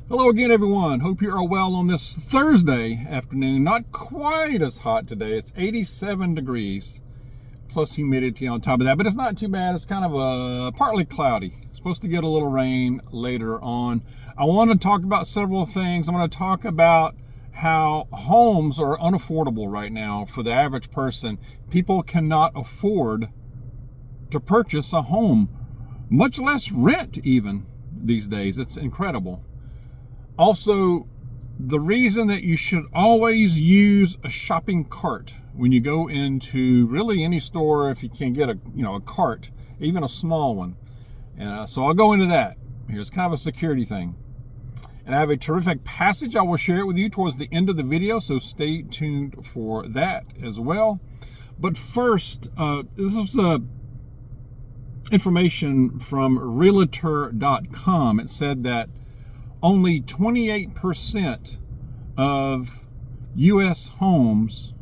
Hello again, everyone. Hope you are well on this Thursday afternoon. Not quite as hot today. It's 87 degrees plus humidity on top of that, but it's not too bad. It's kind of partly cloudy. Supposed to get a little rain later on. I want to talk about several things. I'm going to talk about how homes are unaffordable right now for the average person. People cannot afford to purchase a home, much less rent even these days. It's incredible. Also, the reason that you should always use a shopping cart when you go into really any store, if you can get a cart, even a small one. So I'll go into that. Here's kind of a security thing. And I have a terrific passage. I will share it with you towards the end of the video, so stay tuned for that as well. But first, this is information from Realtor.com. It said that only 28% of U.S. homes,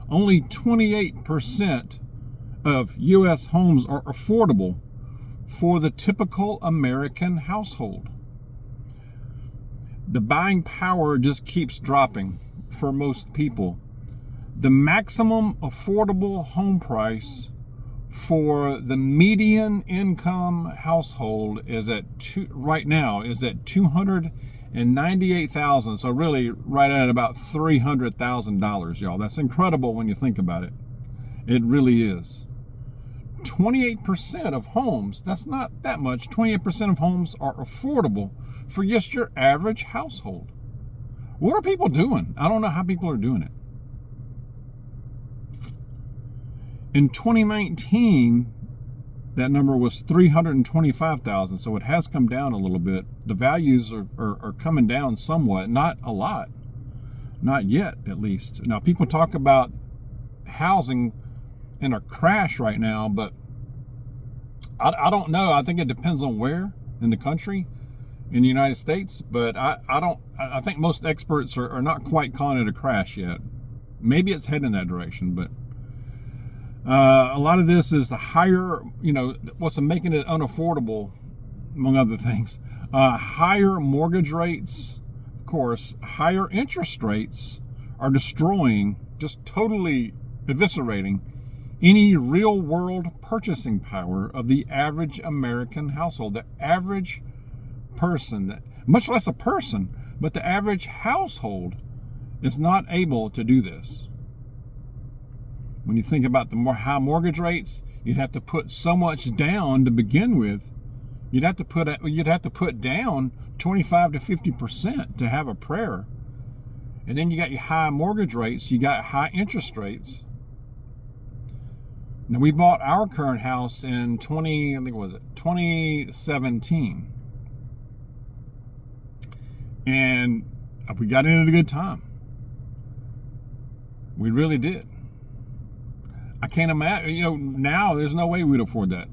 only 28% of U.S. homes are affordable for the typical American household. The buying power just keeps dropping for most people. The maximum affordable home price for the median income household is right now at $298,000. So really right at about $300,000, y'all. That's incredible when you think about it. It really is. 28% of homes, that's not that much. 28% of homes are affordable for just your average household. What are people doing? I don't know how people are doing it. In 2019, that number was 325,000, so it has come down a little bit. The values are coming down somewhat, not a lot, not yet at least. Now, people talk about housing in a crash right now, but I don't know. I think it depends on where in the country, in the United States, but I think most experts are not quite calling it a crash yet. Maybe it's heading in that direction, but a lot of this is the higher, what's making it unaffordable, among other things. Higher mortgage rates, of course, higher interest rates are destroying, just totally eviscerating any real world purchasing power of the average American household. The average person, much less a person, but the average household is not able to do this. When you think about the more high mortgage rates, you'd have to put so much down to begin with. You'd have to put down 25 to 50% to have a prayer. And then you got your high mortgage rates, you got high interest rates. Now, we bought our current house in 2017. And we got in at a good time. We really did. I can't imagine, now there's no way we'd afford that.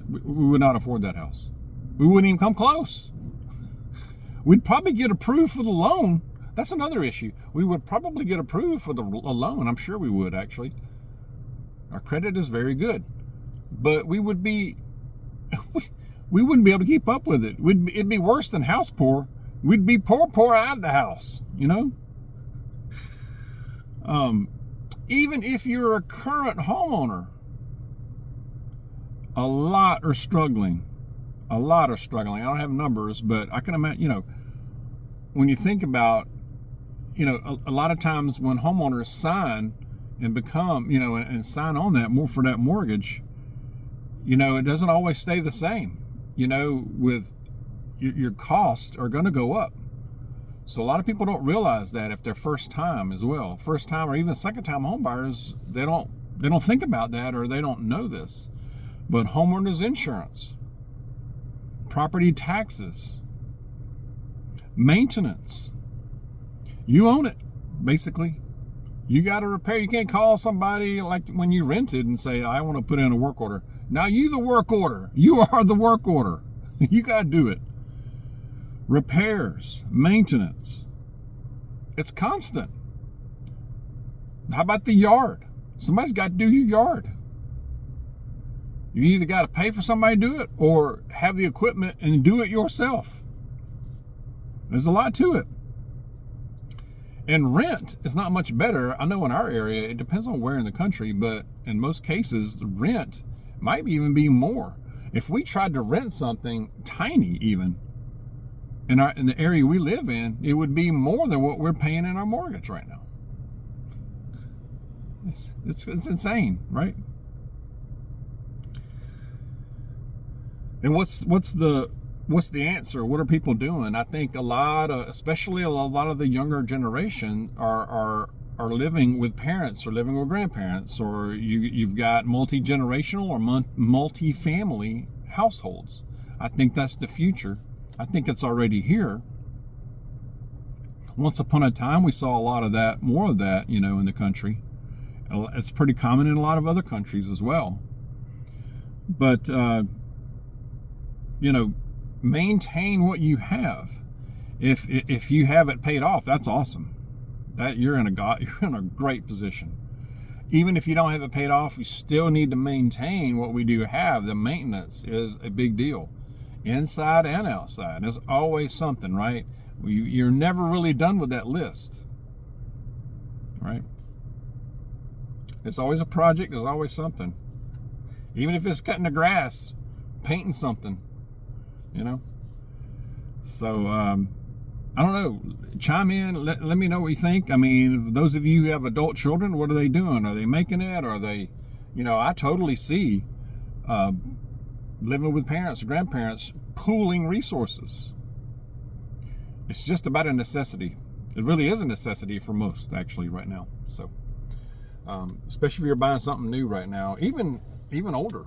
We would not afford that house. We wouldn't even come close. We'd probably get approved for the loan. That's another issue. We would probably get approved for the loan. I'm sure we would, actually. Our credit is very good. But we wouldn't be able to keep up with it. It'd be worse than house poor. We'd be poor out of the house, Even if you're a current homeowner, a lot are struggling. I don't have numbers, but I can imagine, when you think about, a lot of times when homeowners sign and become, and sign on for that mortgage, it doesn't always stay the same, with your costs are going to go up. So a lot of people don't realize that if they're first time as well. First time or even second time home buyers, they don't think about that, or they don't know this. But homeowners insurance, property taxes, maintenance. You own it, basically. You got to repair. You can't call somebody like when you rented and say, I want to put in a work order. Now you the work order. You are the work order. You got to do it. Repairs, maintenance. It's constant. How about the yard? Somebody's got to do your yard. You either got to pay for somebody to do it or have the equipment and do it yourself. There's a lot to it. And rent is not much better. I know in our area, it depends on where in the country, but in most cases, the rent might even be more. If we tried to rent something tiny even in the area we live in, it would be more than what we're paying in our mortgage right now. It's insane, right? And what's the answer? What are people doing? I think especially a lot of the younger generation are living with parents or living with grandparents, or you've got multi-generational or multi-family households. I think that's the future. I think it's already here. Once upon a time, we saw a lot of that, more of that, in the country. It's pretty common in a lot of other countries as well. But, maintain what you have. If you have it paid off, that's awesome. That you're in a great position. Even if you don't have it paid off, you still need to maintain what we do have. The maintenance is a big deal, inside and outside. There's always something, right? You're never really done with that list, right? It's always a project. There's always something. Even if it's cutting the grass, painting something, So, I don't know. Chime in. Let me know what you think. I mean, those of you who have adult children, what are they doing? Are they making it? Are they, I totally see living with parents or grandparents pooling resources. It's just about a necessity. It really is a necessity for most, actually, right now. So, especially if you're buying something new right now, even older,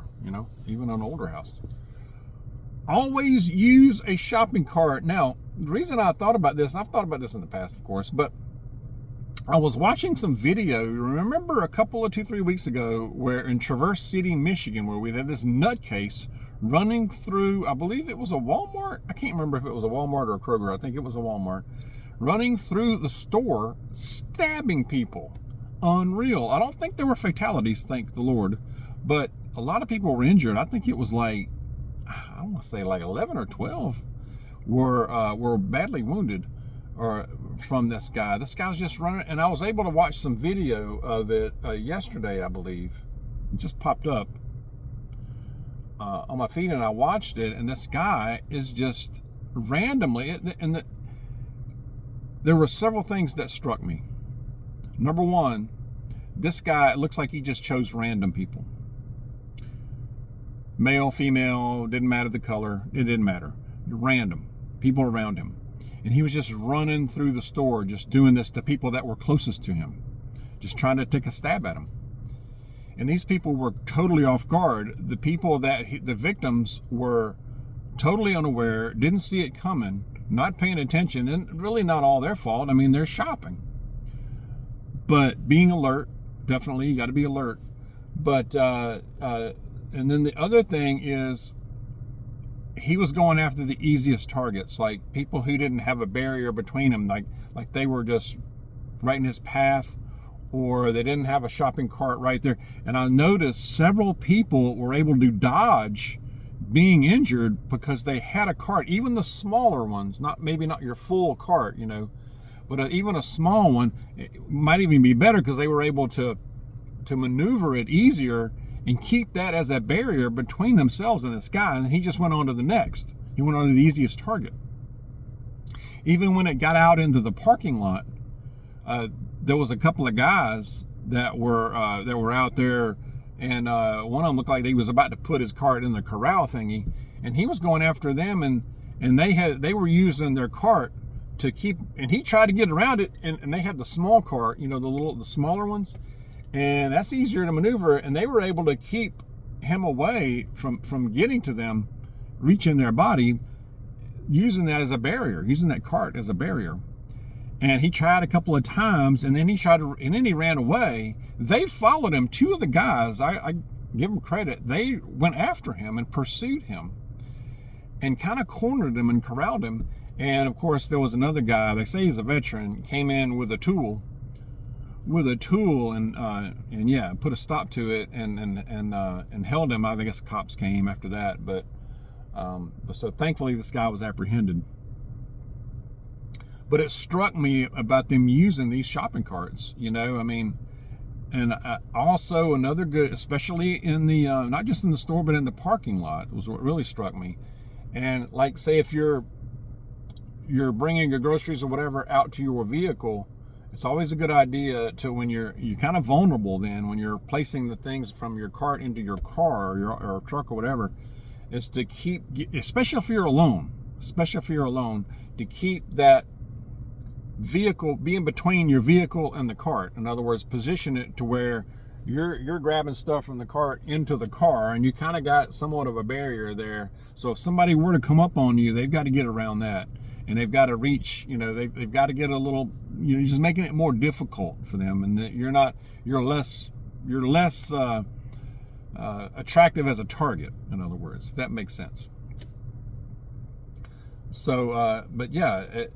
even an older house. Always use a shopping cart. Now, the reason I thought about this, I've thought about this in the past, of course, but I was watching some video. Remember a couple of 2-3 weeks ago where in Traverse City, Michigan, where we had this nutcase running through, I believe it was a Walmart. I can't remember if it was a Walmart or a Kroger. I think it was a Walmart. Running through the store, stabbing people. Unreal. I don't think there were fatalities, thank the Lord, but a lot of people were injured. I think it was I want to say 11 or 12 were badly wounded from this guy. This guy was just running, and I was able to watch some video of it yesterday, I believe. It just popped up on my feed, and I watched it, and this guy is just randomly, there were several things that struck me. Number one, this guy, it looks like he just chose random people. Male, female, didn't matter the color. It didn't matter. Random people around him. And he was just running through the store, just doing this to people that were closest to him, just trying to take a stab at him. And these people were totally off guard. The people the victims were totally unaware, didn't see it coming, not paying attention, and really not all their fault. I mean, they're shopping. But being alert, definitely, you got to be alert. But, and then the other thing is he was going after the easiest targets, like people who didn't have a barrier between them, like they were just right in his path, or they didn't have a shopping cart right there. And I noticed several people were able to dodge being injured because they had a cart, even the smaller ones, maybe not your full cart, but even a small one, it might even be better because they were able to maneuver it easier and keep that as a barrier between themselves and this guy. And he just went on to the next. He went on to the easiest target. Even when it got out into the parking lot, there was a couple of guys that were out there, and one of them looked like he was about to put his cart in the corral thingy, and he was going after them, and they were using their cart to keep, and he tried to get around it, and they had the small cart, the smaller ones. And that's easier to maneuver, and they were able to keep him away from getting to them, reaching their body, using that as a barrier, using that cart as a barrier. And he tried a couple of times, and then he ran away. They followed him. Two of the guys, I give them credit, they went after him and pursued him and kind of cornered him and corralled him. And of course, there was another guy, they say he's a veteran, came in with a tool and yeah, put a stop to it and held him. I guess cops came after that, but so thankfully this guy was apprehended. But it struck me about them using these shopping carts, I mean, and also another good, especially in the, not just in the store, but in the parking lot was what really struck me. And like, say if you're bringing your groceries or whatever out to your vehicle, it's always a good idea to, when you're kind of vulnerable then, when you're placing the things from your cart into your car or truck or whatever, is to keep, especially if you're alone, to keep that vehicle being between your vehicle and the cart. In other words, position it to where you're grabbing stuff from the cart into the car, and you kind of got somewhat of a barrier there. So if somebody were to come up on you, they've got to get around that, and they've got to reach, they've got to get a little, you're just making it more difficult for them, and you're less attractive as a target, in other words, if that makes sense. So but yeah,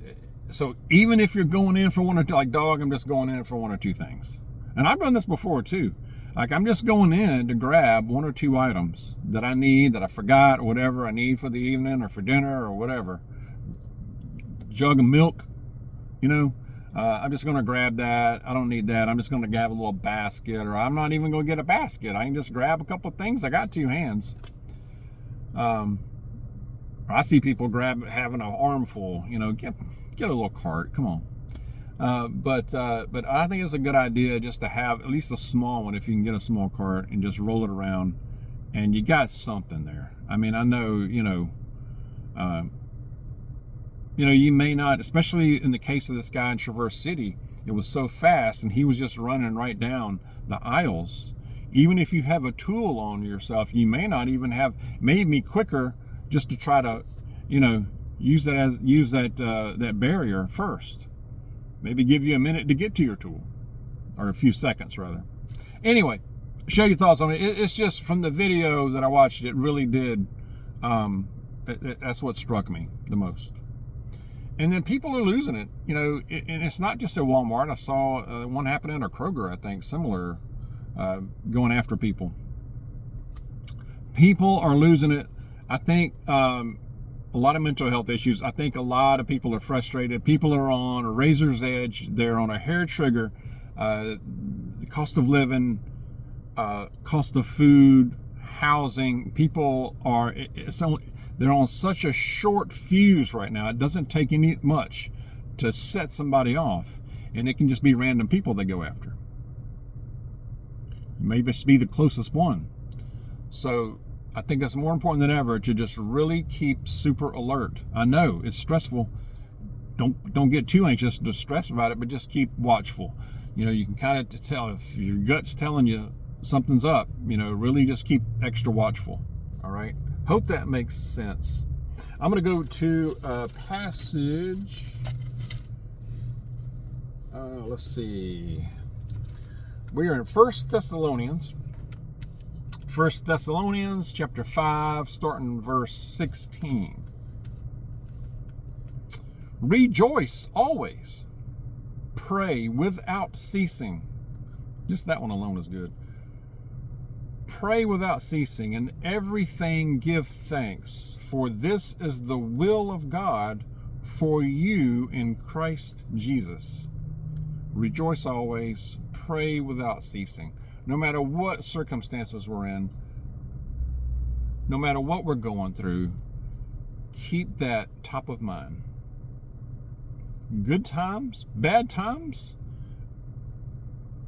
so even if you're going in for one or two, like, dog, I'm just going in for one or two things. And I've done this before too. Like, I'm just going in to grab one or two items that I need, that I forgot, or whatever I need for the evening or for dinner or whatever. Jug of milk, I'm just going to grab that. I don't need that. I'm just going to grab a little basket, or I'm not even going to get a basket. I can just grab a couple of things. I got two hands. I see people having an armful, get a little cart. Come on. But I think it's a good idea just to have at least a small one, if you can get a small cart, and just roll it around, and you got something there. I mean, I know, you may not, especially in the case of this guy in Traverse City, it was so fast, and he was just running right down the aisles. Even if you have a tool on yourself, you may not even have, made me quicker just to try to, use that barrier first. Maybe give you a minute to get to your tool, or a few seconds rather. Anyway, share your thoughts on it. It's just from the video that I watched, it really did. That's what struck me the most. And then people are losing it, and it's not just at Walmart. I saw one happen at a Kroger, I think, similar, going after people. People are losing it. I think a lot of mental health issues. I think a lot of people are frustrated. People are on a razor's edge. They're on a hair trigger. The cost of living, cost of food, housing. People are, they're on such a short fuse right now. It doesn't take much to set somebody off, and it can just be random people they go after. Maybe just be the closest one. So I think it's more important than ever to just really keep super alert. I know it's stressful. Don't get too anxious to stress about it, but just keep watchful. You can kind of tell if your gut's telling you something's up. Really just keep extra watchful. All right. Hope that makes sense. I'm going to go to a passage. Let's see. We are in 1 Thessalonians. 1 Thessalonians chapter 5, starting verse 16. Rejoice always. Pray without ceasing. Just that one alone is good. Pray without ceasing, and everything give thanks, for this is the will of God for you in Christ Jesus. Rejoice always. Pray without ceasing. No matter what circumstances we're in, no matter what we're going through, keep that top of mind. Good times, bad times,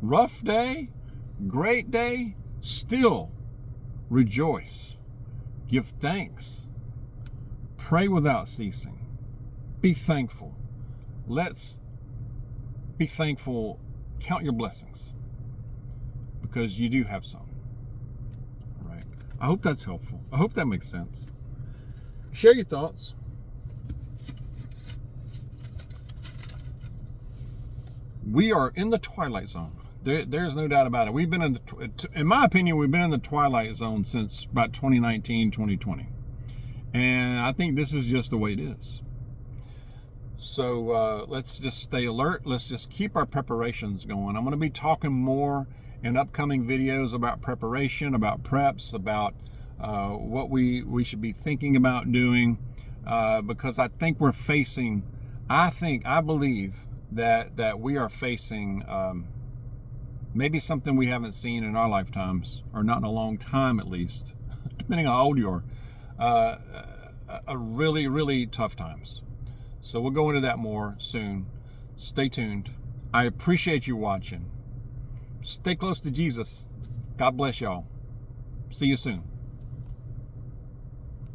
rough day, great day, still rejoice. Give thanks. Pray without ceasing. Be thankful. Let's be thankful. Count your blessings, because you do have some. All right. I hope that's helpful. I hope that makes sense. Share your thoughts. We are in the twilight zone. There's no doubt about it. We've been in my opinion, we've been in the twilight zone since about 2019, 2020. And I think this is just the way it is. So let's just stay alert. Let's just keep our preparations going. I'm going to be talking more in upcoming videos about preparation, about preps, about what we should be thinking about doing, because I think we're facing I believe that we are facing maybe something we haven't seen in our lifetimes, or not in a long time at least, depending on how old you are, a really, really tough times. So we'll go into that more soon. Stay tuned. I appreciate you watching. Stay close to Jesus. God bless y'all. See you soon.